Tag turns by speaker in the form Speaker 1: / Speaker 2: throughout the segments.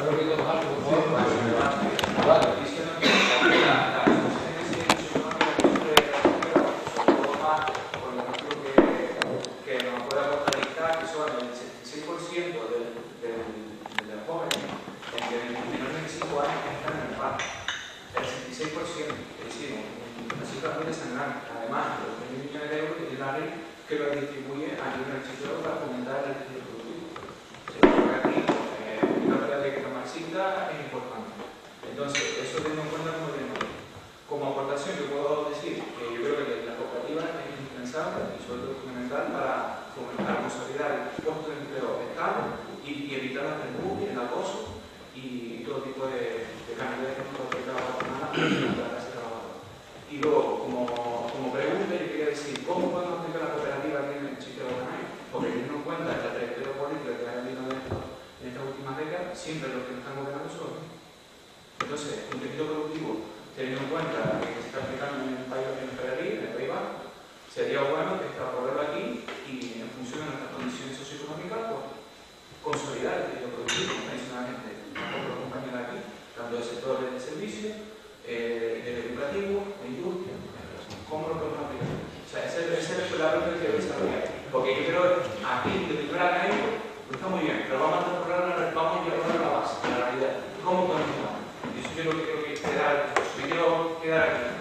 Speaker 1: poquito más alto, por favor. Vale.
Speaker 2: Que nos pueda contradictar que son el 76% de los jóvenes entre menores de 25 años que están en el paro. El 66%, es decir, una cifra muy desangrante. Además, los 3.000 millones de euros que tiene la ley que lo distribuye a nivel exterior para fomentar el ejercicio productivo. Se cree que aquí una práctica marxista es importante. Entonces, eso teniendo en cuenta como tenemos. Como aportación, yo puedo decir que yo creo que la cooperativa es indispensable y sobre todo fundamental para fomentar, consolidar el puesto de empleo estable y evitar la perjuria, el acoso y todo tipo de cantidades de trabajo patronal en la clase trabajadora. Y luego, como pregunta, yo quería decir, ¿cómo podemos aplicar la cooperativa aquí en el sitio de Banay? Porque teniendo en cuenta la trayectoria política que ha habido en estas últimas décadas, siempre los que nos están gobernando son. Entonces, un tejido productivo, teniendo en cuenta que se está aplicando en el país, en el País Vasco, sería bueno que abordarlo aquí y en función de nuestras condiciones socioeconómicas, pues, consolidar el tejido productivo tradicionalmente, como los compañeros aquí, tanto del sector del servicio, del educativo, de industria, ¿cómo lo podemos aplicar? O sea, esa es la pregunta que quiero desarrollar. Porque yo creo que aquí, de primera académico, está muy bien, pero vamos a llevarlo a la base, a la realidad. ¿Cómo podemos llevarlo? Y eso yo lo que quiero quedar aquí.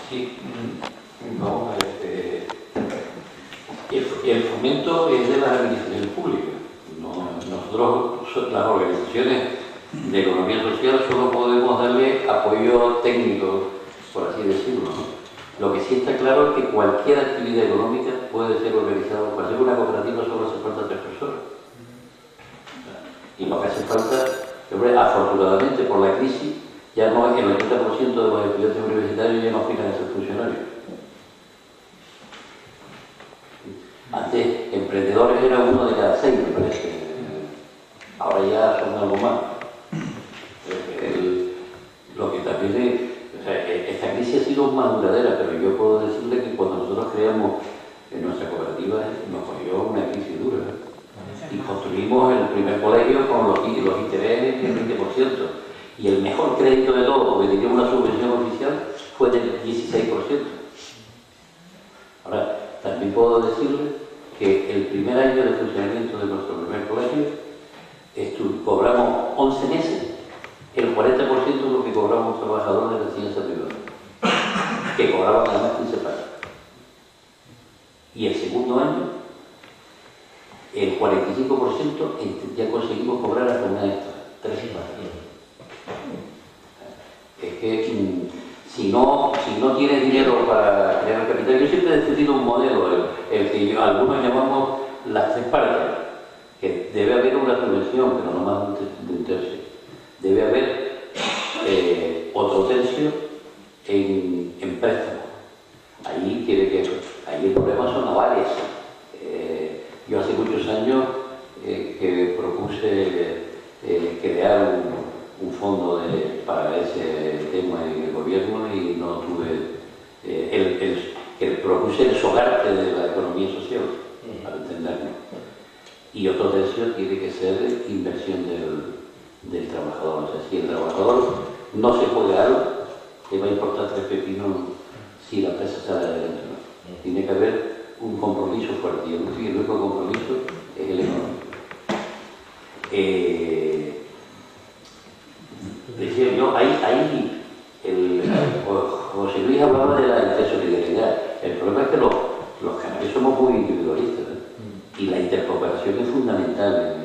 Speaker 3: Sí, vamos a ver. El fomento es de las administraciones públicas. Nosotros, las organizaciones de economía social, solo podemos darle apoyo técnico, por así decirlo, ¿no? Lo que sí está claro es que cualquier actividad económica puede ser organizada por cualquier una cooperativa, solo hace falta 3 personas. Y lo que hace falta, afortunadamente por la crisis, ya no el 80% de los estudiantes universitarios ya no aspiran a ser funcionarios. Antes, emprendedores era 1 de cada 6, me parece. Ahora ya son algo más. Lo que también es, o sea, esta crisis ha sido más duradera, pero yo puedo decirle que cuando nosotros creamos en nuestra cooperativa nos cogió una crisis dura. Y construimos el primer colegio con los intereses del 20%. Y el mejor crédito de todo, porque teníamos una subvención oficial, fue del 16%. Ahora, también puedo decirle que el primer año de funcionamiento de nuestro primer colegio cobramos 11 meses el 40% de lo que cobramos trabajadores de la ciencia privada, que cobraban además 15 pagas. Y el segundo año, el 45% ya conseguimos cobrar hasta una extra, 3 pagas. Es que si no tienes dinero para crear el capital, yo siempre he defendido un modelo, el que algunos llamamos las 3 partes, que debe haber una subvención, pero no más de un tercio. Debe haber otro tercio en préstamos. Ahí el problema son avales. Yo hace muchos años que propuse crear un fondo para ese tema en el gobierno y no tuve que propuse el sogarte de la economía social, para entenderlo. Y otro tercio tiene que ser inversión del trabajador. O sea, si el trabajador no se puede algo, le va a importar 3 pepinos si la empresa sale adelante. ¿No? Tiene que haber un compromiso fuerte. Y el único compromiso es el económico. Decía yo, ahí José Luis hablaba de la intersolidaridad. El problema es que los canarios somos muy individualistas, ¿eh? Y la intercooperación es fundamental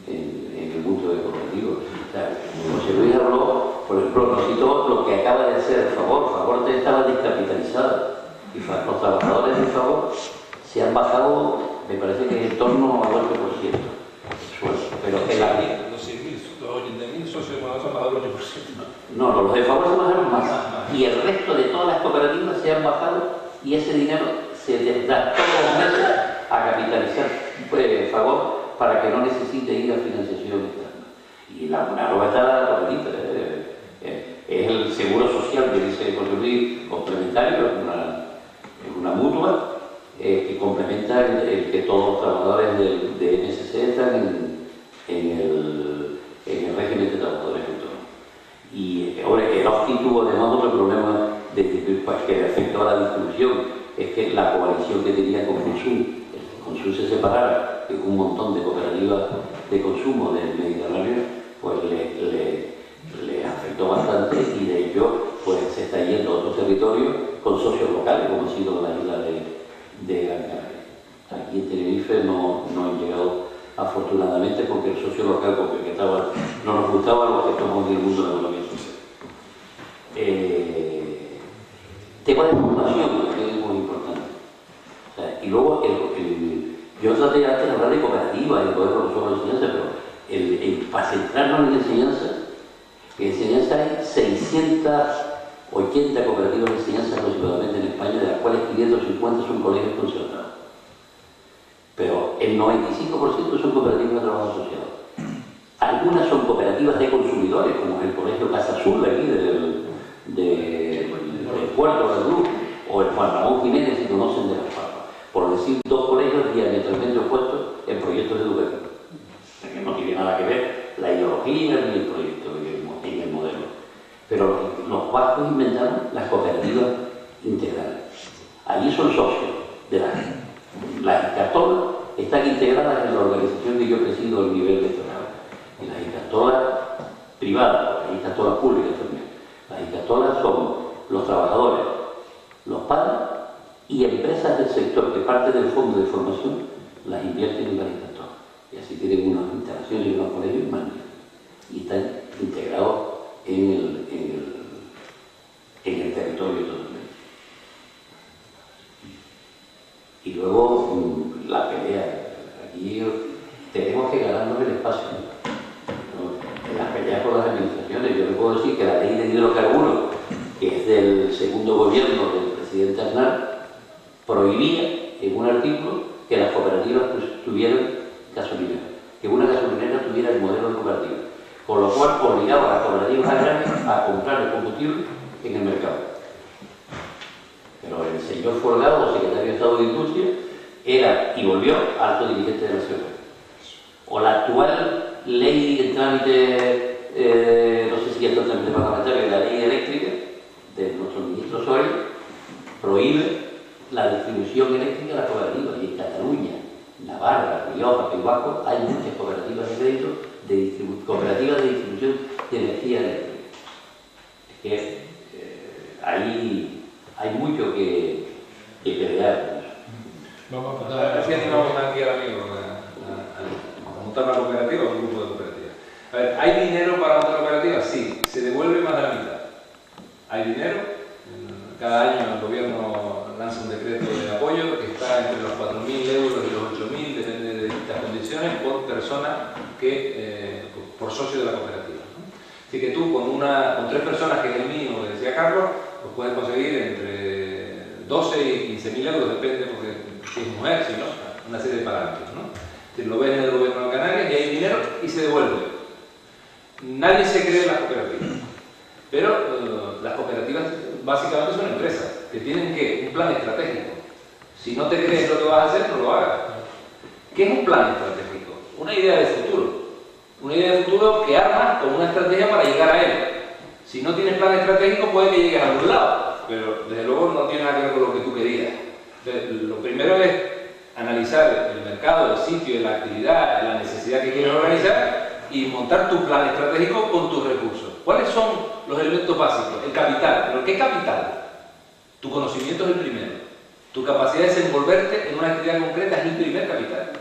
Speaker 3: en el mundo cooperativo. O sea, José Luis habló, por ejemplo, nos citó lo que acaba de hacer Favor estaba descapitalizado y los trabajadores de Favor se han bajado, me parece que en torno al 8%. Pero en la no, los de Favor se bajaron más. Y el resto de todas las cooperativas se han bajado y ese dinero se da todos los meses a capitalizar Favor para que no necesite ir a financiación externa. Y la nueva está bonita, es el seguro social que dice José Luis complementario, es una mutua que complementa el que todos los trabajadores de MSC están en el régimen de trabajadores autónomos. Y ahora que Austin tuvo además otro problema que le afectó a la distribución, es que la coalición que tenía con Consum, Consum se separara de un montón de cooperativas de consumo del Mediterráneo, pues le afectó bastante, y de hecho pues se está yendo a otros territorios con socios locales, como ha sido la isla de Gran Canaria. Aquí en Tenerife no han llegado afortunadamente, porque el socio local con el que estaba no nos gustaba los que estamos en el mundo de la economía social. Tema de formación, que es muy importante. O sea, y luego, yo traté antes de hablar de cooperativas y de poder profesor de enseñanza, pero para centrarnos en enseñanza hay 680 cooperativas de enseñanza aproximadamente en España, de las cuales 550 son colegios concertados. Pero el 95% son cooperativas de trabajo asociado. Algunas son cooperativas de consumidores, como el Colegio Casa Azul de aquí, del Puerto del Grupo, o el Juan Ramón Jiménez, si conocen de las Palmas. Por decir dos colegios diametralmente opuestos en proyectos educativos. Que no tiene nada que ver la ideología ni el proyecto ni el modelo. Pero los vascos inventaron las cooperativas integrales. Allí son socios de las ICATOLAS, están integradas en la organización que yo presido a nivel regional. Y las ICATOLAS privadas, porque hay ICATOLAS públicas también. Las ICATOLAS son los trabajadores, los padres y empresas del sector que parte del fondo de formación las invierten en las ICATOLAS. Y así tienen unas instalaciones y unos colegios magníficos. Y están integrados en el territorio totalmente. Y luego la pelea. Aquí tenemos que ganarnos el espacio, ¿no? En las peleas con las administraciones. Yo le puedo decir que la ley de hidrocarburos, que es del segundo gobierno del presidente Aznar, prohibía en un artículo que las cooperativas tuvieran gasolineras, que una gasolinera tuviera el modelo de cooperativa, con lo cual obligaba a las cooperativas agrarias a comprar el combustible en el mercado. Pero el señor Folgado, secretario de Estado de Industria, era y volvió alto dirigente de la ciudad. O la actual ley en trámite, no sé si está en trámite parlamentario, la ley eléctrica de nuestro ministro Soria, prohíbe la distribución eléctrica a las cooperativas. Y en Cataluña, Navarra, Rioja, País Vasco, hay muchas cooperativas de crédito, cooperativas de distribución de energía eléctrica. Es que ahí hay mucho que pelear.
Speaker 1: Vamos a pasar. Así animamos aquí al amigo a montar una cooperativa o un grupo de cooperativas. A ver, ¿hay dinero para montar cooperativas? Sí, se devuelve más de la mitad. ¿Hay dinero? Cada año el gobierno lanza un decreto de apoyo que está entre los 4.000 euros y los 8.000, depende de distintas condiciones, por persona por socio de la cooperativa, ¿no? Así que tú con 3 personas, que es el mínimo que decía Carlos, pues puedes conseguir entre 12 y 15.000 euros, depende, porque si es mujer, si no, una serie de parámetros, ¿no? Si lo ves en el gobierno de Canarias, y hay dinero y se devuelve. Nadie se cree en las cooperativas, pero las cooperativas básicamente son empresas que tienen un plan estratégico. Si no te crees lo que vas a hacer, no lo hagas. ¿Qué es un plan estratégico? Una idea de futuro. Una idea de futuro que armas con una estrategia para llegar a él. Si no tienes plan estratégico, puede que llegues a algún lado, pero desde luego no tiene nada que ver con lo que tú querías. Entonces, lo primero es analizar el mercado, el sitio, la actividad, la necesidad que quieres organizar y montar tu plan estratégico con tus recursos. ¿Cuáles son los elementos básicos? El capital. ¿Pero qué capital? Tu conocimiento es el primero. Tu capacidad de desenvolverte en una actividad concreta es el primer capital.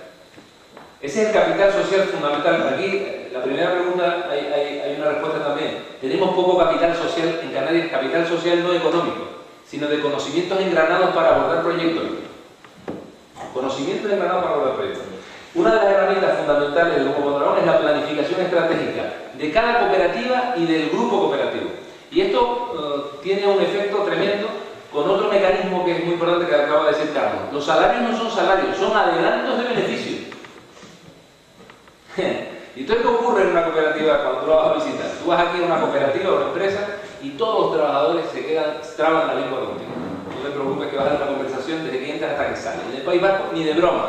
Speaker 1: Ese es el capital social fundamental. Aquí, la primera pregunta, hay una respuesta también. Tenemos poco capital social en Canarias, capital social no económico, sino de conocimientos engranados para abordar proyectos. Conocimientos engranados para abordar proyectos. Una de las herramientas fundamentales del Grupo Mondragón es la planificación estratégica de cada cooperativa y del grupo cooperativo. Y esto tiene un efecto tremendo con otro mecanismo que es muy importante que acaba de decir Carlos. Los salarios no son salarios, son adelantos de beneficios. ¿Y entonces qué ocurre en una cooperativa cuando tú la vas a visitar? Tú vas aquí a una cooperativa o una empresa y todos los trabajadores se traban la lengua contigo. Tú preocupes que vas a dar una conversación desde que entras hasta que sales. En el País Vasco, ni de broma.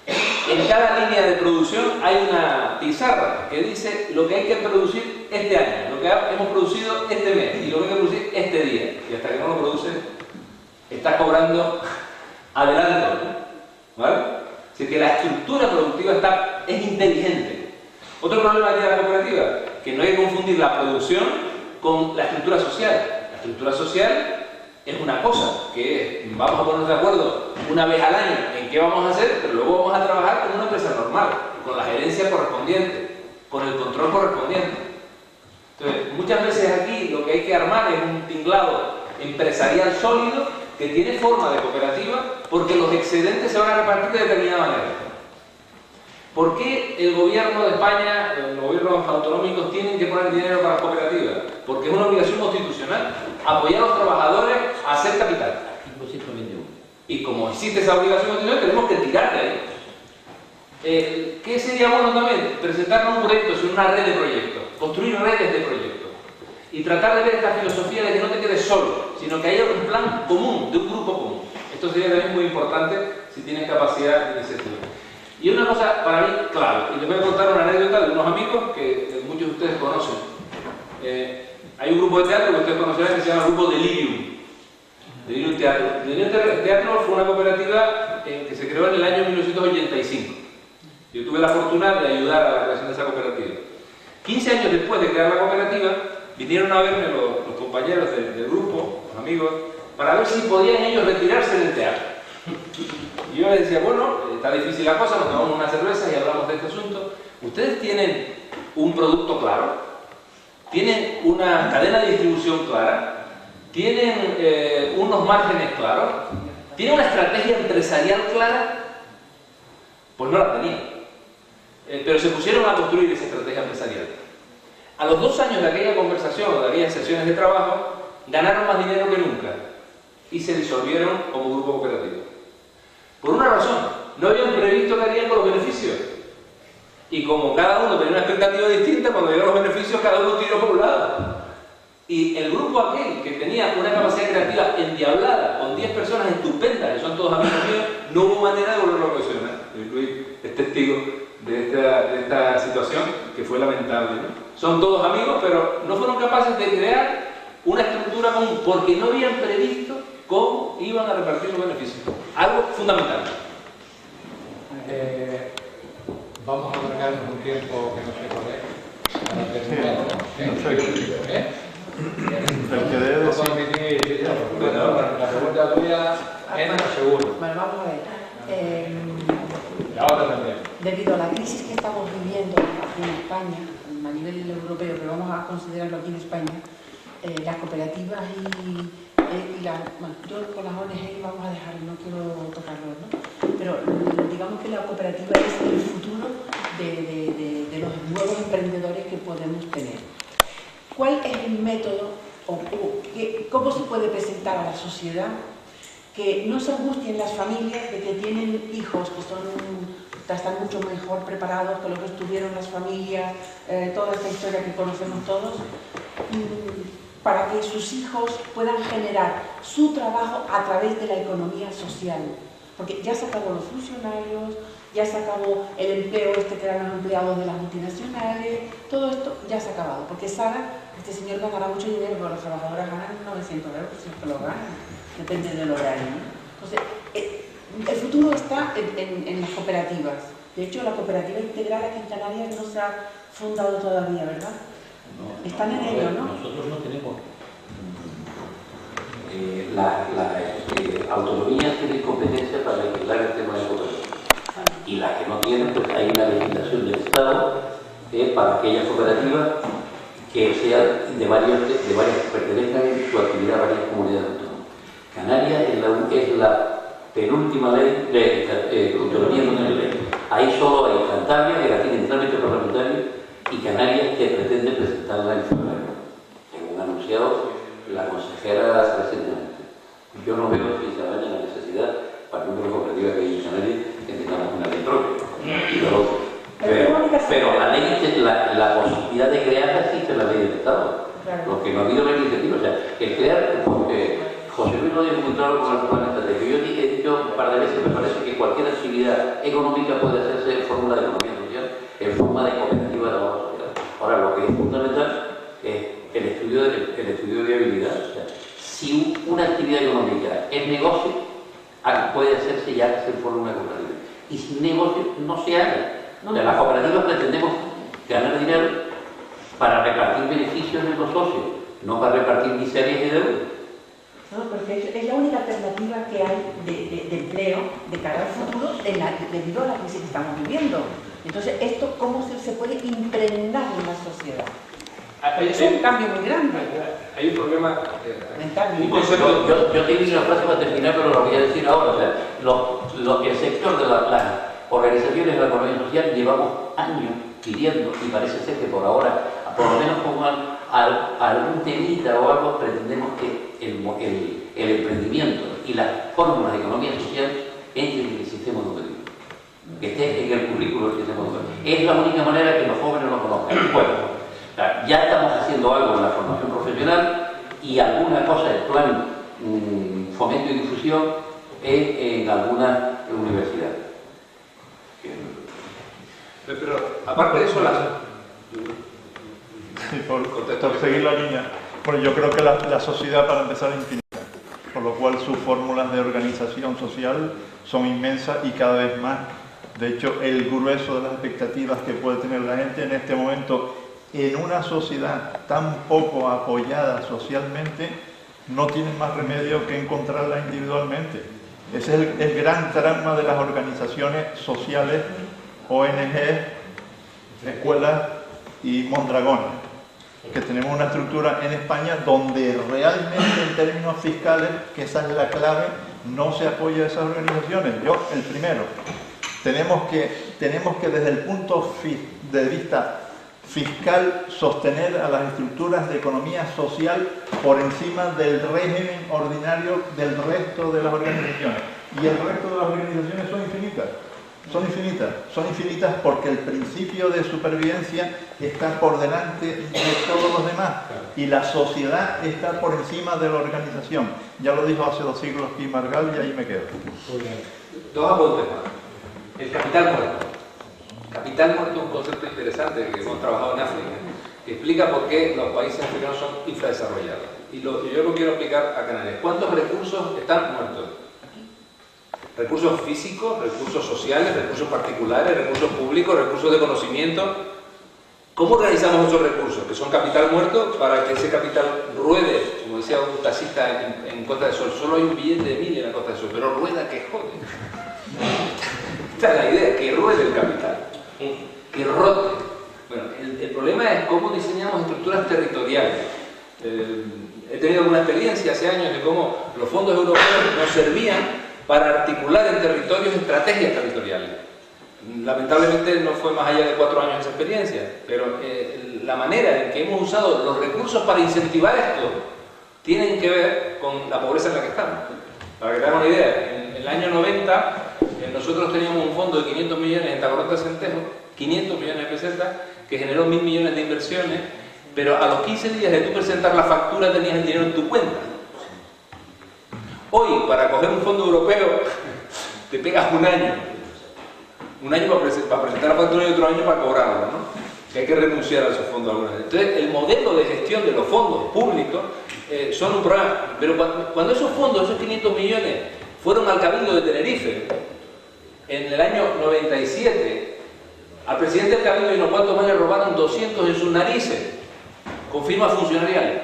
Speaker 1: En cada línea de producción hay una pizarra que dice lo que hay que producir este año, lo que hemos producido este mes y lo que hay que producir este día. Y hasta que no lo produces, estás cobrando adelanto, ¿no? ¿Vale? Así que la estructura productiva es inteligente. Otro problema que tiene la cooperativa, que no hay que confundir la producción con la estructura social. La estructura social es una cosa, que es, vamos a ponernos de acuerdo una vez al año en qué vamos a hacer, pero luego vamos a trabajar como una empresa normal, con la gerencia correspondiente, con el control correspondiente. Entonces, muchas veces aquí lo que hay que armar es un tinglado empresarial sólido que tiene forma de cooperativa porque los excedentes se van a repartir de determinada manera. ¿Por qué el gobierno de España, los gobiernos autonómicos tienen que poner dinero para las cooperativas? Porque es una obligación constitucional apoyar a los trabajadores a hacer capital. Y como existe esa obligación constitucional, tenemos que tirar de ahí. ¿Qué sería bueno también? Presentarnos un proyecto sobre una red de proyectos, construir redes de proyectos y tratar de ver esta filosofía de que no te quedes solo, sino que haya un plan común, de un grupo común. Esto sería también muy importante si tienes capacidad de iniciativa. Y una cosa para mí clave, y les voy a contar una anécdota de unos amigos que muchos de ustedes conocen. Hay un grupo de teatro que ustedes conocerán que se llama el Grupo Delirium. Delirium Teatro. Delirium Teatro fue una cooperativa que se creó en el año 1985. Yo tuve la fortuna de ayudar a la creación de esa cooperativa. 15 años después de crear la cooperativa, vinieron a verme los compañeros del grupo, los amigos, para ver si podían ellos retirarse del teatro. Y yo les decía, bueno, está difícil la cosa, nos tomamos una cerveza y hablamos de este asunto. ¿Ustedes tienen un producto claro? ¿Tienen una cadena de distribución clara? ¿Tienen unos márgenes claros? ¿Tienen una estrategia empresarial clara? Pues no la tenían. Pero se pusieron a construir esa estrategia empresarial. A los 2 años de aquella conversación o de aquellas sesiones de trabajo, ganaron más dinero que nunca y se disolvieron como grupo cooperativo. Por una razón, no habían previsto que harían con los beneficios. Y como cada uno tenía una expectativa distinta, cuando llegaron los beneficios, cada uno tiró por un lado. Y el grupo aquel, que tenía una capacidad creativa endiablada, con 10 personas estupendas, que son todos amigos míos, no hubo manera de volverlo a cohesionar. Luis es testigo de esta situación, que fue lamentable, ¿no? Son todos amigos, pero no fueron capaces de crear una estructura común, porque no habían previsto cómo iban a repartir los beneficios. Algo fundamental.
Speaker 4: Vamos a marcarnos un tiempo que no sé cuál es, para terminar. La pregunta tuya es seguro.
Speaker 5: Bueno, vamos a ver.
Speaker 4: La otra también.
Speaker 5: Debido a la crisis que estamos viviendo aquí en España, a nivel europeo, pero vamos a considerarlo aquí en España, las cooperativas bueno, yo con las ONG vamos a dejarlo, no quiero tocarlo, ¿no? Pero digamos que la cooperativa es el futuro de los nuevos emprendedores que podemos tener. ¿Cuál es el método o cómo se puede presentar a la sociedad que no se angustien las familias de que tienen hijos que están mucho mejor preparados que lo que estuvieron las familias, toda esta historia que conocemos todos, para que sus hijos puedan generar su trabajo a través de la economía social? Porque ya se acabó los funcionarios, ya se acabó el empleo que eran los empleados de las multinacionales, todo esto ya se ha acabado, porque este señor ganará mucho dinero, pero los trabajadores ganan 900 euros, si es que lo ganan, depende del horario, ¿no? Entonces, el futuro está en las cooperativas. De hecho, la cooperativa integral aquí en Canarias no se ha fundado todavía, ¿verdad?
Speaker 3: No,
Speaker 5: están en ello, ¿no?
Speaker 3: Nosotros no tenemos. La autonomía tiene competencia para legislar el tema de cooperativas. Y las que no tienen, pues hay una legislación del Estado para aquellas cooperativas que sean pertenezcan en su actividad a varias comunidades autónomas. Canarias es la penúltima ley de autonomía, no tiene ley. Ahí solo hay Cantabria, que la tiene en trámite parlamentario, y Canarias, que pretende presentarla en febrero, según ha anunciado la consejera recientemente. Yo no veo si se daña la necesidad para un grupo cooperativo que hay en Canarias que tengamos una ley propia. Pero la ley, la posibilidad de crearla existe en la ley del Estado. Claro. Lo que no ha habido la iniciativa. O sea, el crear, José Luis lo digo muy claro con el planeta de que yo he dicho un par de veces, me parece que cualquier actividad económica puede hacerse en fórmula de economía social, en forma de cooperativa de trabajo social. Ahora, lo que es fundamental es el estudio de viabilidad. O sea, si una actividad económica es negocio, puede hacerse ya en forma de cooperativa. Y sin negocio no se haga. De las cooperativas pretendemos ganar dinero para repartir beneficios en los socios, no para repartir miserias y deudas.
Speaker 5: No, porque es la única alternativa que hay de empleo de cara al futuro debido a la crisis que estamos viviendo. Entonces, ¿esto cómo se puede impregnar en la sociedad? Es un cambio muy grande.
Speaker 1: Hay un problema, un
Speaker 3: Yo
Speaker 1: concepto.
Speaker 3: te digo una frase para terminar, pero lo voy a decir ahora. O sea, el sector de las organizaciones de la economía social llevamos años pidiendo, y parece ser que por ahora, por lo menos con algún temita o algo, pretendemos que el emprendimiento y las fórmulas de economía social entren en el sistema educativo, que esté en el currículo del sistema educativo. Es la única manera que los jóvenes lo conozcan. Bueno, ya estamos haciendo algo en la formación profesional y alguna cosa del plan fomento y difusión en algunas universidades.
Speaker 1: Pero aparte de eso,
Speaker 6: Sí, por seguir la línea. Bueno, yo creo que la sociedad, para empezar, es infinita, por lo cual sus fórmulas de organización social son inmensas y cada vez más. De hecho, el grueso de las expectativas que puede tener la gente en este momento en una sociedad tan poco apoyada socialmente, no tienen más remedio que encontrarla individualmente. Ese es el gran trauma de las organizaciones sociales, ONG, escuelas y Mondragones, que tenemos una estructura en España donde realmente en términos fiscales, que esa es la clave, no se apoya a esas organizaciones. Yo, el primero, tenemos que desde el punto de vista fiscal sostener a las estructuras de economía social por encima del régimen ordinario del resto de las organizaciones. Y el resto de las organizaciones son infinitas. Son infinitas porque el principio de supervivencia está por delante de todos los demás y la sociedad está por encima de la organización. Ya lo dijo hace 2 siglos Pi Margall y ahí me quedo.
Speaker 1: Dos apuntes más. El capital muerto. Capital muerto es un concepto interesante que hemos trabajado en África, que explica por qué los países africanos son infradesarrollados. Y yo lo quiero aplicar a Canarias. ¿Cuántos recursos están muertos? Recursos físicos, recursos sociales, recursos particulares, recursos públicos, recursos de conocimiento. ¿Cómo organizamos esos recursos, que son capital muerto, para que ese capital ruede? Como decía un taxista en Costa del Sol, solo hay un billete de 1000 en la Costa del Sol, pero rueda que jode. Esta es la idea, que ruede el capital, que rote. Bueno, el problema es cómo diseñamos estructuras territoriales. He tenido alguna experiencia hace años de cómo los fondos europeos nos servían para articular en territorios estrategias territoriales. Lamentablemente no fue más allá de 4 años esa experiencia, pero la manera en que hemos usado los recursos para incentivar esto tienen que ver con la pobreza en la que estamos. Para que te hagan una idea, en el año 90 nosotros teníamos un fondo de 500 millones en Taborota Centejo, 500 millones de pesetas, que generó 1000 millones de inversiones, pero a los 15 días de tú presentar la factura tenías el dinero en tu cuenta. Hoy, para coger un fondo europeo, te pegas un año para presentar la factura y otro año para cobrarla, ¿no? Que hay que renunciar a esos fondos algunas veces. Entonces, el modelo de gestión de los fondos públicos son un problema. Pero cuando esos fondos, esos 500 millones, fueron al Cabildo de Tenerife, en el año 97, al presidente del Cabildo y unos cuantos más le robaron 200 en sus narices, con firmas funcionariales.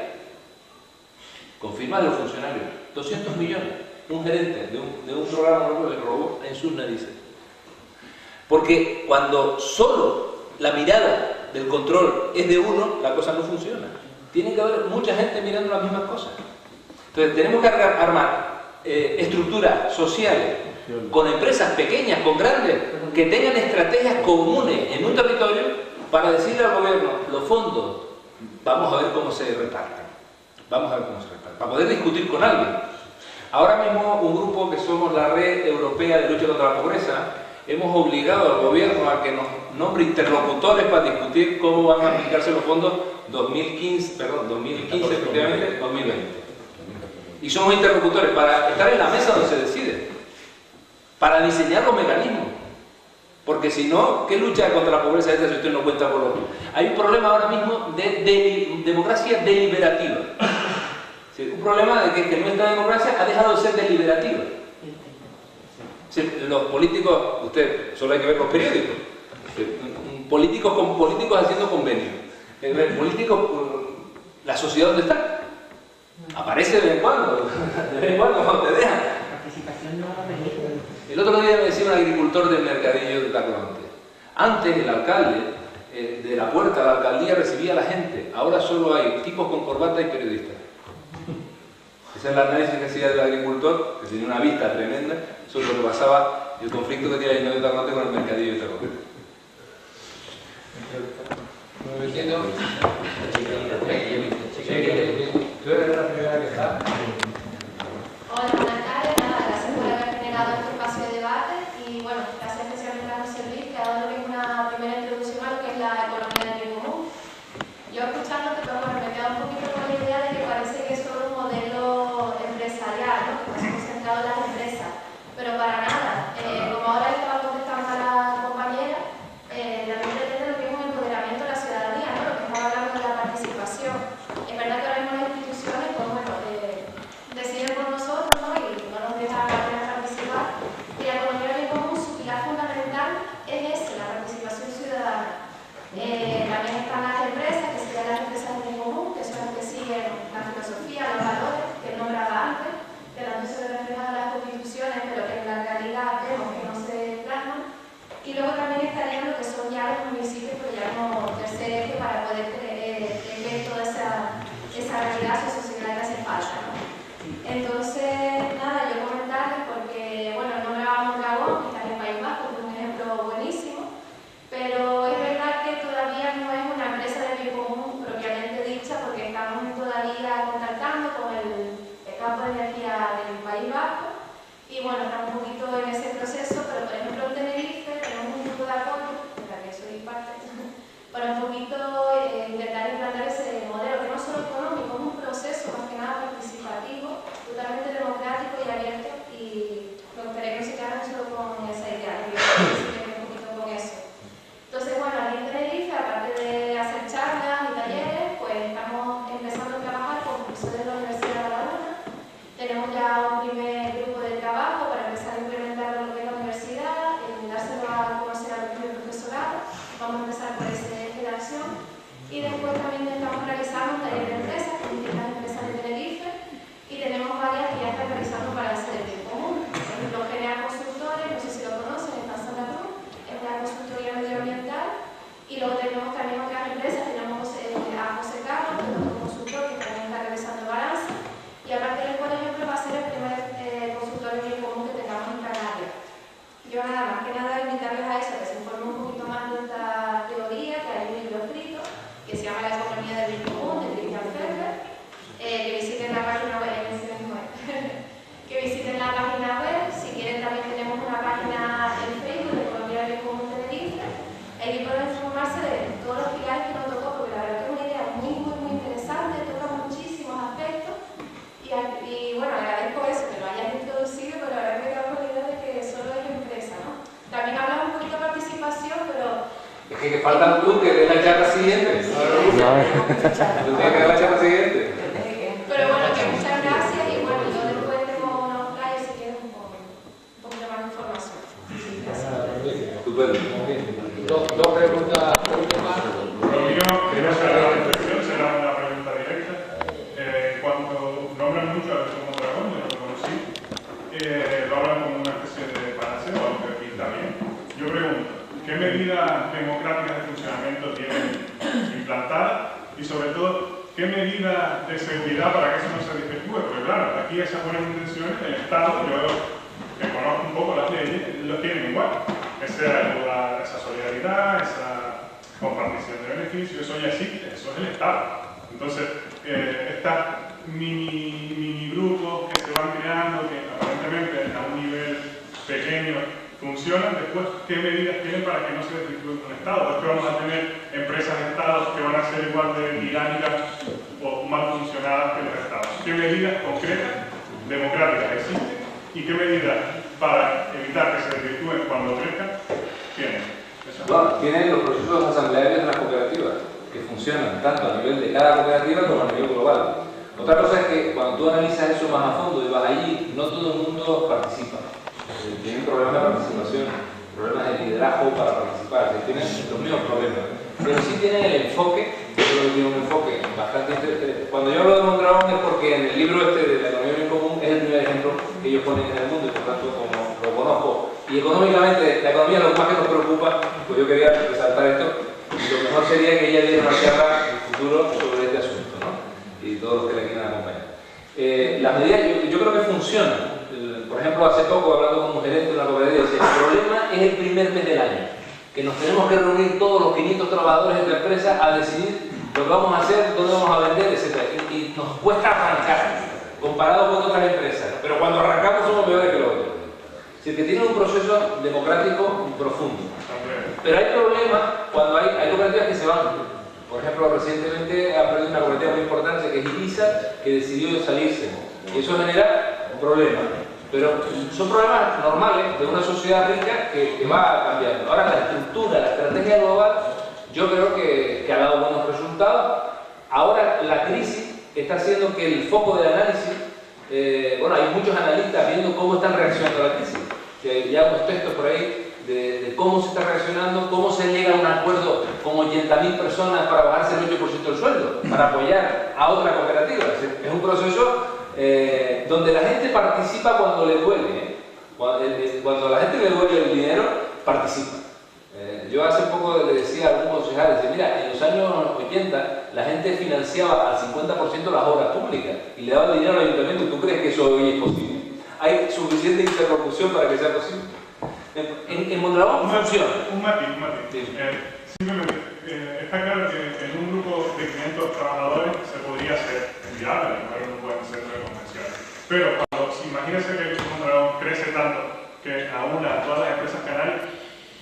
Speaker 1: Con firmas de los funcionarios. 200 millones. Un gerente de un programa le robó en sus narices. Porque cuando solo la mirada del control es de uno, la cosa no funciona. Tiene que haber mucha gente mirando las mismas cosas. Entonces tenemos que armar estructuras sociales con empresas pequeñas, con grandes, que tengan estrategias comunes en un territorio para decirle al gobierno, los fondos, vamos a ver cómo se reparten. Vamos a ver cómo se reparten. Para poder discutir con alguien. Ahora mismo un grupo que somos la Red Europea de Lucha contra la Pobreza, hemos obligado al gobierno a que nos nombre interlocutores para discutir cómo van a aplicarse los fondos 2015, efectivamente, 2020. Y somos interlocutores para estar en la mesa donde se decide, para diseñar los mecanismos. Porque si no, ¿qué lucha contra la pobreza si usted no cuenta con los... Hay un problema ahora mismo de democracia deliberativa. Sí, un problema de que nuestra democracia ha dejado de ser deliberativa. Sí, los políticos, usted, solo hay que ver los periódicos. Políticos con políticos haciendo convenios. Políticos, la sociedad ¿dónde está? Aparece de vez en cuando, cuando te dejan.
Speaker 5: Participación no va a venir.
Speaker 1: El otro día me decía un agricultor del mercadillo de Tacoronte. Antes el alcalde de la puerta de la alcaldía recibía a la gente. Ahora solo hay tipos con corbata y periodistas. Esa es la análisis que hacía del agricultor, que tenía una vista tremenda sobre lo que pasaba, el conflicto que tenía el Ayuntamiento de Tacoronte con el mercadillo de Tacoronte.
Speaker 4: Tú eres la primera que está.
Speaker 7: Hola, buenas tardes. Nada, gracias por haber generado este espacio de debate y bueno, gracias especialmente a José Luis, que ha dado lo que es una primera introducción a lo que es la economía del bien común. Yo escuchándote, pero bueno, me quedo un poquito con la idea de que parece que es solo un modelo empresarial, ¿no? Que está concentrado en las empresas, pero para nada. Como ahora estaba contestando a la compañera, también pretende lo que es un empoderamiento de la ciudadanía, ¿no? Lo que estaba hablando de la participación. Es verdad que ahora mismo las instituciones, pues bueno, deciden por nosotros, ¿no? Y no nos dejan apenas participar. Y la economía bien común, su pilar fundamental es ese, la participación ciudadana. También están las empresas, que serían las empresas de bien común, que son las que siguen la filosofía, los valores que nombraba antes, que tanto se reflejan en las constituciones, pero que en la realidad vemos que no se plasman. Y luego también estarían lo que son ya los municipios, pero ya como tercer eje para poder ver toda esa realidad sociocultural que hace falta, ¿no? Entonces, nada, yo comentarles porque, bueno, no me vamos a Dragón, que está en el País Vasco, que es un ejemplo buenísimo, pero es verdad que todavía no es una empresa de bien común propiamente dicha, porque estamos todavía contactando con el campo de energía del País Vasco, y bueno, estamos un poquito en ese proceso, pero por ejemplo en Tenerife tenemos un grupo de apoyo, de la que soy parte, para un poquito intentar implantar ese modelo, que no solo económico, es un proceso más que nada participativo, totalmente democrático y abierto, y me gustaría que se quedaran solo con esa idea, que un poquito con eso. Entonces, bueno, aquí en Tenerife, aparte de hacer charlas y talleres, pues estamos empezando a trabajar con profesores de la Universidad de La Laguna. Tenemos ya un primer grupo de trabajo para empezar a implementar lo que es la universidad, dárselo a conocer al propio profesorado. Vamos a empezar por ese eje de acción. Y después también estamos realizando un taller de empresas con distintas empresas de Tenerife y tenemos varias que ya están realizando para hacer el bien común. Por ejemplo, General Consultores, no sé si lo conocen, está en Santa Cruz, es una consultoría medioambiental. Y luego tenemos también otras empresas, tenemos a José Carlos, que es otro consultor que también está realizando balance. Y aparte él, por ejemplo, va a ser el primer consultorio bien común que tengamos en Canarias. Yo nada más que nada invitarles a eso, que se informen un poquito más de esta teoría, que hay un libro escrito, que se llama La economía del bien común, de Christian Ferber, que visiten la página web, que visiten la página web. Si quieren también tenemos una página en Facebook de Economía del Bien Común Tenerife. Allí pueden informarse de todos los pilares que nos tocó, porque la verdad que es una idea muy interesante, toca muchísimos aspectos. Y bueno, agradezco eso, que lo hayan introducido, pero la verdad que me quedo con la idea de que solo es empresa, ¿no? También hablamos un poquito de participación, pero...
Speaker 1: Es que falta tú que des la charla siguiente. Tú tienes que dar la charla siguiente.
Speaker 7: Pero bueno, que muchas gracias y bueno, yo después tengo unos flyers si quieren un poquito más de información. Sí, gracias.
Speaker 1: Estupendo.
Speaker 4: Dos preguntas últimas.
Speaker 8: Lo mío, que no será una reflexión, será una pregunta directa. Cuando nombran mucho a Como Dragón, yo no lo conocí, lo hablan como una especie de parásito, aunque aquí está bien. Yo pregunto, ¿qué medidas democráticas de funcionamiento tienen implantadas? Y sobre todo, ¿qué medidas de seguridad para que eso no se desvirtúe? Porque claro, aquí esas buenas intenciones, el Estado, yo que conozco un poco las leyes, lo tienen igual. Esa solidaridad, esa compartición de beneficios, eso ya existe, eso es el Estado. Entonces, estas mini grupos que se van creando, que aparentemente a un nivel pequeño funcionan, después, ¿qué medidas tienen para que no se desvirtúe con el Estado? Después vamos a tener empresas de Estado que van a ser igual de tiránicas o mal funcionadas que los Estados. ¿Qué medidas concretas democráticas existen y qué medidas para evitar que se desvirtúen cuando crezcan tienen.
Speaker 1: Bueno, tienen los procesos asamblearios de las cooperativas, que funcionan tanto a nivel de cada cooperativa como a nivel global. Otra cosa es que cuando tú analizas eso más a fondo y vas allí, no todo el mundo participa. Tienen problemas de participación, problemas de liderazgo para participar, tienen los mismos problemas. Pero sí tienen el enfoque, yo creo que tiene un enfoque bastante interesante. Cuando yo hablo de Mondragón es porque en el libro este de la economía bien común es el primer ejemplo que ellos ponen en el mundo y por tanto como lo conozco. Y económicamente, la economía es lo más que nos preocupa, pues yo quería resaltar esto. Y lo mejor sería que ella diera una charla en el futuro sobre este asunto, ¿no? Y todos los que le quieran acompañar. Las medidas yo creo que funcionan. Por ejemplo, hace poco, hablando con un gerente de una cooperativa, decía, el problema es el primer mes del año, que nos tenemos que reunir todos los 500 trabajadores de la empresa a decidir lo que vamos a hacer, dónde vamos a vender, etc. Y nos cuesta arrancar, comparado con otras empresas. Pero cuando arrancamos somos mejores que los otros. Es decir, que tiene un proceso democrático profundo. Pero hay problemas cuando hay cooperativas que se van. Por ejemplo, recientemente ha perdido una cooperativa muy importante que es Ibiza, que decidió salirse. Y eso genera un problema. Pero son problemas normales de una sociedad rica que va cambiando. Ahora, la estructura, la estrategia global, yo creo que ha dado buenos resultados. Ahora, la crisis está haciendo que el foco del análisis, bueno, hay muchos analistas viendo cómo están reaccionando a la crisis. Que ya unos textos por ahí de cómo se está reaccionando, cómo se llega a un acuerdo con 80.000 personas para bajarse el 8% del sueldo, para apoyar a otra cooperativa. Es un proceso donde la gente participa cuando le duele. Cuando a la gente le duele el dinero, participa. Yo hace poco le decía a algún concejal, decía, mira, en los años 80 la gente financiaba al 50% las obras públicas y le daba el dinero al ayuntamiento. ¿Tú crees que eso hoy es posible? ¿Hay suficiente interlocución para que sea posible? En Mondragón funciona.
Speaker 8: Un matiz.
Speaker 1: Sí.
Speaker 8: Simplemente, está claro que en un grupo de 500 trabajadores se podría hacer viable, en un buen centro de convención. Pero imagínense que el Mondragón crece tanto que aún a todas las empresas canarias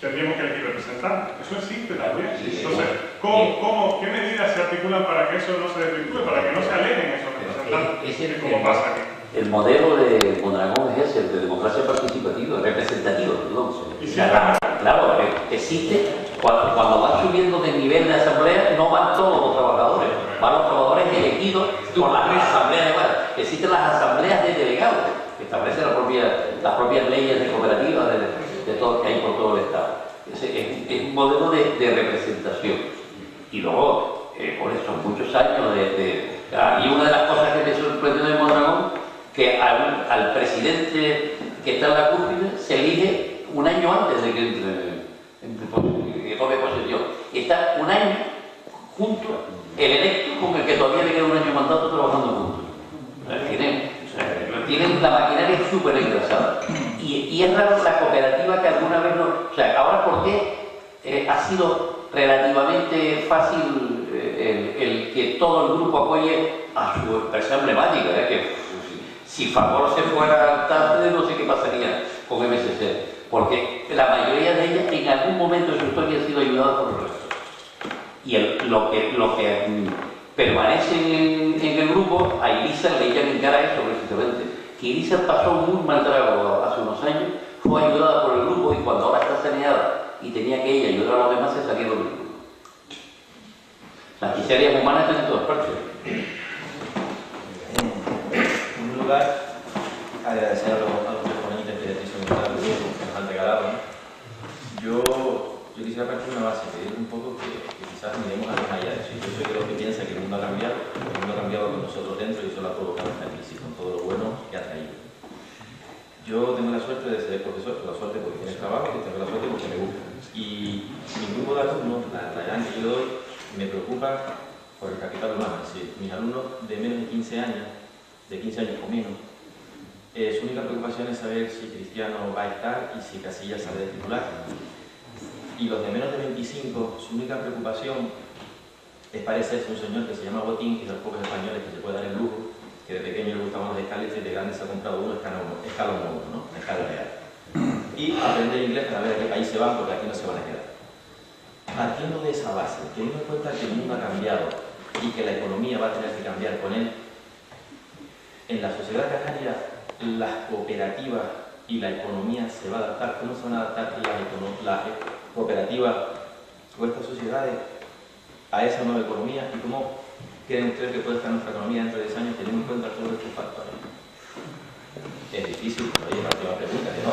Speaker 8: tendríamos que elegir representantes. Eso existe también. Entonces, ¿qué medidas se articulan para que eso no se desvirtúe, para que no se alejen esos representantes? ¿Cómo pasa aquí?
Speaker 3: El modelo de Mondragón es ese, el de democracia participativa, representativa, perdón. Claro, existe, cuando van subiendo de nivel de asamblea, no van todos los trabajadores, van los trabajadores elegidos por las asambleas de base. Existen las asambleas de delegados, que establecen las propias leyes de cooperativas de todo que hay por todo el Estado. Es un modelo de representación. Y luego, por eso, muchos años y una de las cosas que me sorprendió de Mondragón, que al presidente que está en la cúspide se elige un año antes de que tome posesión. Está un año junto, el electo con el que todavía le queda un año de mandato trabajando juntos. Tienen la maquinaria súper engrasada. Y es raro la cooperativa que alguna vez no... O sea, ahora ¿por qué ha sido relativamente fácil el que todo el grupo apoye a su empresa emblemática? Que si Fagor se fuera al TAFE, no sé qué pasaría con MSC, porque la mayoría de ellas en algún momento de su historia ha sido ayudada por el resto. Y lo que permanece en el grupo, a Ibiza le echan en cara eso precisamente, que Ibiza pasó muy mal trago hace unos años, fue ayudada por el grupo y cuando ahora está saneada y tenía que ella ayudar a los demás, se salieron del grupo. Las miserias humanas están en todas partes.
Speaker 9: Agradecer a los ponentes que nos han regalado. Yo quisiera partir de una base, pedir un poco que quizás miremos más allá de eso. Yo soy de los que piensa que el mundo ha cambiado con nosotros dentro y eso lo ha provocado esta crisis, con todo lo bueno que ha traído. Yo tengo la suerte de ser profesor, la suerte porque tienes trabajo y tengo la suerte porque me gusta. Y mi grupo de alumnos, la edad que yo doy, me preocupa por el capital humano. Es decir, mis alumnos de menos de 15 años o menos, su única preocupación es saber si Cristiano va a estar y si Casillas sale de titular. Y los de menos de 25, su única preocupación es parecerse a un señor que se llama Botín, que es de los pocos españoles que se puede dar el lujo, que de pequeño le gustaban los escaletes y de grande se ha comprado uno escalón mono, ¿no? Escala real. Y aprender inglés para ver a qué país se van, porque aquí no se van a quedar. Partiendo de esa base, teniendo en cuenta que el mundo ha cambiado y que la economía va a tener que cambiar con él, en la sociedad canaria las cooperativas y la economía se va a adaptar, cómo se van a adaptar las cooperativas o estas sociedades a esa nueva economía y cómo creen ustedes que puede estar nuestra economía dentro de 10 años teniendo en cuenta todos estos factores. Es difícil, pero oye, la última pregunta, que no,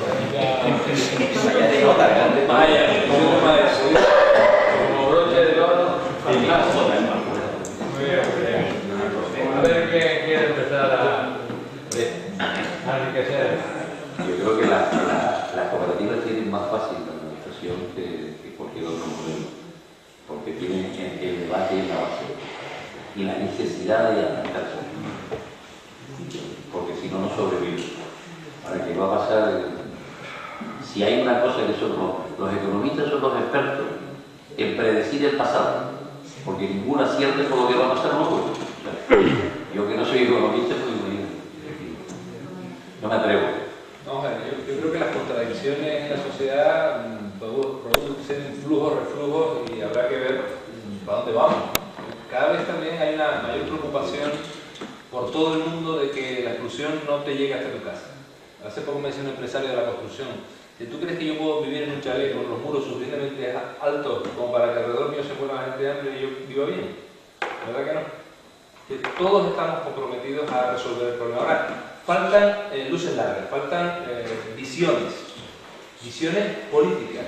Speaker 9: ya de nota, grande.
Speaker 1: Vaya, como broche de oro, fantástico.
Speaker 4: Muy bien. A ver quién quiere empezar a enriquecer.
Speaker 3: Yo creo que las cooperativas tienen más fácil la administración que cualquier otro modelo, porque tienen el debate en la base y la necesidad de adaptarse, porque si no, no sobrevive. Ahora, ¿qué va a pasar? Si hay una cosa que son los economistas son los expertos en predecir el pasado, porque ninguno acierta con lo que va a pasar luego. O sea, yo que no soy economista, pues no me atrevo.
Speaker 1: No, yo creo que las contradicciones en la sociedad producen flujos, reflujos y habrá que ver para dónde vamos. Cada vez también hay una mayor preocupación por todo el mundo de que la exclusión no te llegue hasta tu casa. Hace poco me decía un empresario de la construcción: si tú crees que yo puedo vivir en un chalet con los muros suficientemente altos como para que alrededor mío se muera la gente de hambre y yo viva bien, ¿verdad que no? Que todos estamos comprometidos a resolver el problema. Ahora, faltan luces largas, faltan visiones políticas.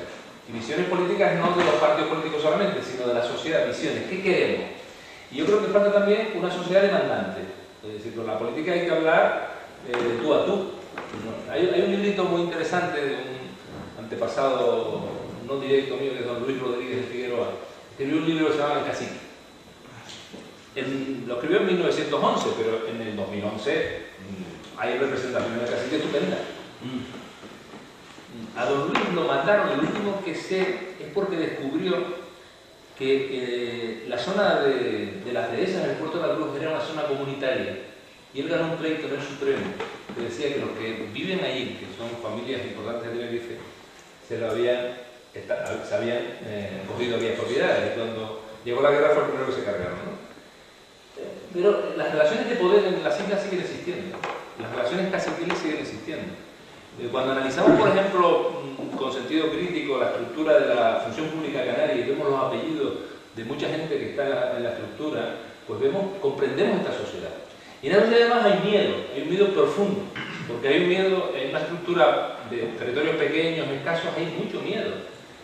Speaker 1: Y visiones políticas no de los partidos políticos solamente, sino de la sociedad, visiones. ¿Qué queremos? Y yo creo que falta también una sociedad demandante. Es decir, con la política hay que hablar de tú a tú. Hay un librito muy interesante de un antepasado no directo mío, que es don Luis Rodríguez de Figueroa. Escribió un libro que se llama El Cacique. Lo escribió en 1911, pero en el 2011 hay representaciones del cacique estupenda. A don Luis lo mataron, el último que sé es porque descubrió que la zona de las dehesas del puerto de la Cruz era una zona comunitaria y él ganó un pleito en el Supremo que decía que los que viven allí, que son familias importantes de Tenerife, se habían cogido aquellas propiedades, y cuando llegó la guerra fue el primero que se cargaron, ¿no? Pero las relaciones de poder en las islas siguen existiendo, las relaciones caciquiles siguen existiendo. Cuando analizamos, por ejemplo, con sentido crítico la estructura de la función pública canaria y vemos los apellidos de mucha gente que está en la estructura, pues comprendemos esta sociedad. Y en la sociedad además hay un miedo profundo, porque hay un miedo en una estructura de territorios pequeños, escasos, hay mucho miedo.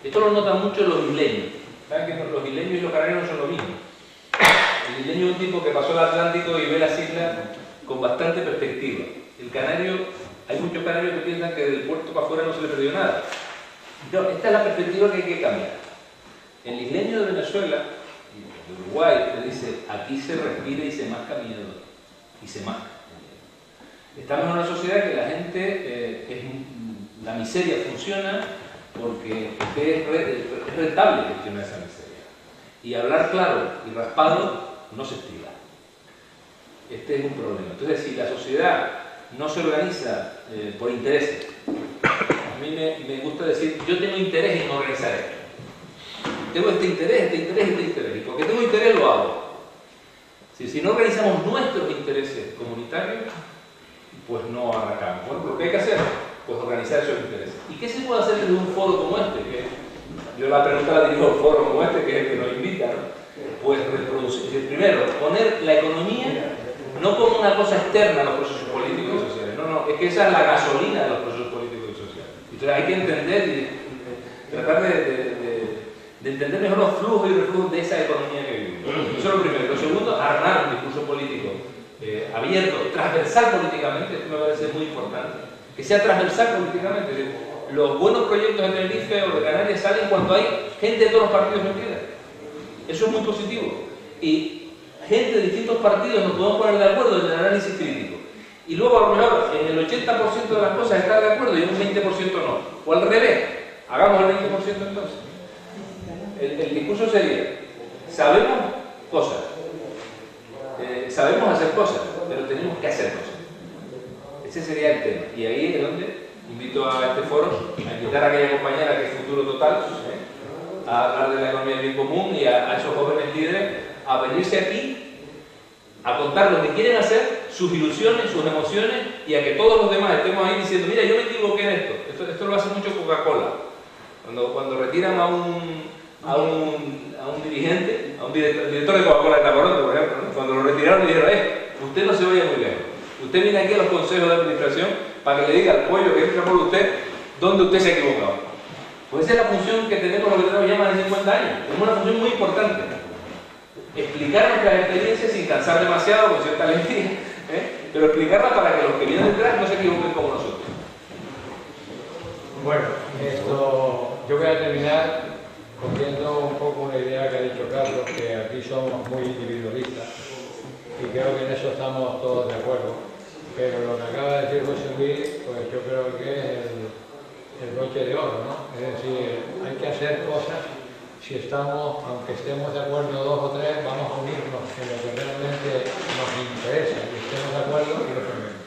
Speaker 1: Esto lo notan mucho los isleños. ¿Saben que los isleños y los canarios no son lo mismo? El isleño es un tipo que pasó el Atlántico y ve las islas con bastante perspectiva. El canario, hay muchos canarios que piensan que del puerto para afuera no se le perdió nada. No, esta es la perspectiva que hay que cambiar. El isleño de Venezuela y de Uruguay le dice: aquí se respira y se masca miedo. Y se masca. Estamos en una sociedad que la gente, la miseria funciona porque es rentable gestionar esa miseria. Y hablar claro y raspado no se estila. Este es un problema. Entonces, si la sociedad no se organiza por intereses, a mí me gusta decir: yo tengo interés en organizar esto. Tengo este interés. Y porque tengo interés lo hago. Si no organizamos nuestros intereses comunitarios, pues no arrancamos. Bueno, ¿pero qué hay que hacer? Pues organizar esos intereses. ¿Y qué se puede hacer desde un foro como este? Que yo la pregunta la dirijo a un foro como este, que es el que nos invita, ¿no? Pues reproducir. Primero, poner la economía no como una cosa externa a los procesos políticos y sociales. No, es que esa es la gasolina de los procesos políticos y sociales. Entonces hay que entender y tratar de entender mejor los flujos y reflujos de esa economía que vivimos. Eso es lo primero. Lo segundo, armar un discurso político abierto, transversal políticamente. Esto me parece muy importante. Que sea transversal políticamente. Los buenos proyectos de Tenerife o de Canarias salen cuando hay gente de todos los partidos metida. Eso es muy positivo. Y gente de distintos partidos nos podemos poner de acuerdo en el análisis crítico. Y luego, a lo mejor, en el 80% de las cosas está de acuerdo y en un 20% no. O al revés, hagamos el 20% entonces. El discurso sería: sabemos cosas, sabemos hacer cosas, pero tenemos que hacer cosas. Ese sería el tema. Y ahí es donde invito a este foro a invitar a aquella compañera que es Futuro Total, a hablar de la economía del bien común y a esos jóvenes líderes a venirse aquí a contar lo que quieren hacer sus ilusiones, sus emociones, y a que todos los demás estemos ahí diciendo, mira, yo me equivoqué en esto. Esto lo hace mucho Coca-Cola. Cuando retiran a un dirigente, a un director de Coca-Cola de Taparonte, por ejemplo, ¿no? Cuando lo retiraron, le dijeron, usted no se vaya muy lejos. Usted viene aquí a los consejos de administración para que le diga al pollo que entra por usted dónde usted se ha equivocado. Pues esa es la función que tenemos los veteranos ya más de 50 años. Es una función muy importante. Explicar nuestras experiencias sin cansar demasiado, con cierta lentilla, pero explicarlas para que los que vienen detrás no se equivoquen como nosotros.
Speaker 4: Bueno, yo voy a terminar cogiendo un poco una idea que ha dicho Carlos, que aquí somos muy individualistas y creo que en eso estamos todos de acuerdo. Pero lo que acaba de decir José Luis, pues yo creo que es el broche de oro, ¿no? Es decir, hay que hacer cosas, si estamos, aunque estemos de acuerdo dos o tres, vamos a unirnos en lo que realmente nos interesa y estemos de acuerdo y lo firmemos.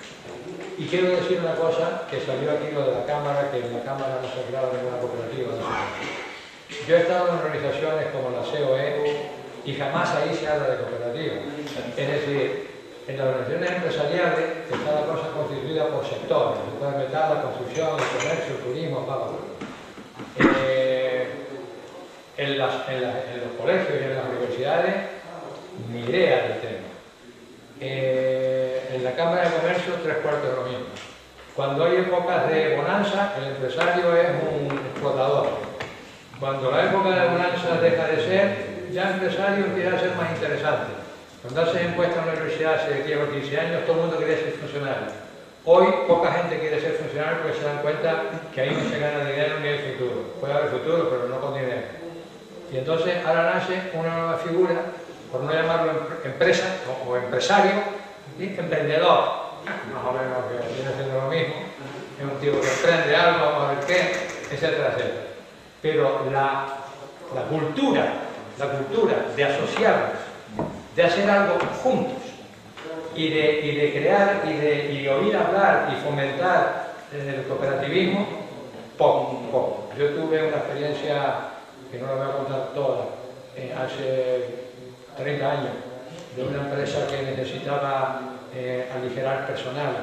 Speaker 4: Y quiero decir una cosa, que salió aquí lo de la Cámara, que en la Cámara no se ha creado ninguna cooperativa. No sé. Yo he estado en organizaciones como la COE y jamás ahí se habla de cooperativa. Es decir, en las organizaciones empresariales está la cosa constituida por sectores, el sector de metal, la construcción, el comercio, el turismo, en los colegios y en las universidades, ni idea del tema. En la Cámara de Comercio, 3/4 de lo mismo. Cuando hay épocas de bonanza, el empresario es un explotador. Cuando la época de bonanza deja de ser, ya el empresario empieza a ser más interesante. Cuando haces encuestas en la universidad hace 10 o 15 años, todo el mundo quería ser funcionario. Hoy, poca gente quiere ser funcionario porque se dan cuenta que ahí no se gana dinero ni hay futuro. Puede haber futuro, pero no con dinero. Y entonces ahora nace una nueva figura, por no llamarlo empresa o empresario, ¿sí? Emprendedor. Más o menos que viene siendo lo mismo. Es un tipo que emprende algo, vamos a ver qué, etcétera, etcétera. Pero la cultura de asociarnos, de hacer algo juntos y de crear y oír hablar y fomentar el cooperativismo, poco. Yo tuve una experiencia, que no la voy a contar toda, hace 30 años, de una empresa que necesitaba aligerar personal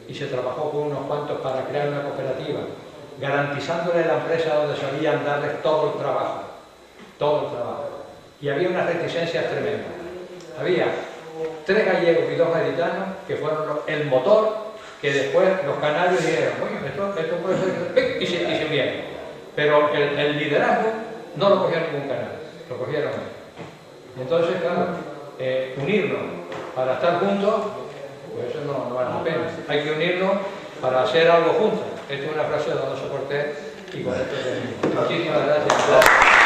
Speaker 4: y se trabajó con unos cuantos para crear una cooperativa, garantizándole a la empresa donde sabían darles todo el trabajo. Y había unas reticencias tremendas. Había 3 gallegos y 2 gaditanos que fueron el motor, que después los canarios dijeron, oye, esto puede ser, y se unieron. Pero el liderazgo no lo cogió ningún canario, lo cogieron ellos. Y entonces, claro, unirnos para estar juntos, pues eso no vale la pena. Hay que unirnos para hacer algo juntos. Esta es una frase de Donoso Cortés y con esto termino. Muchísimas gracias.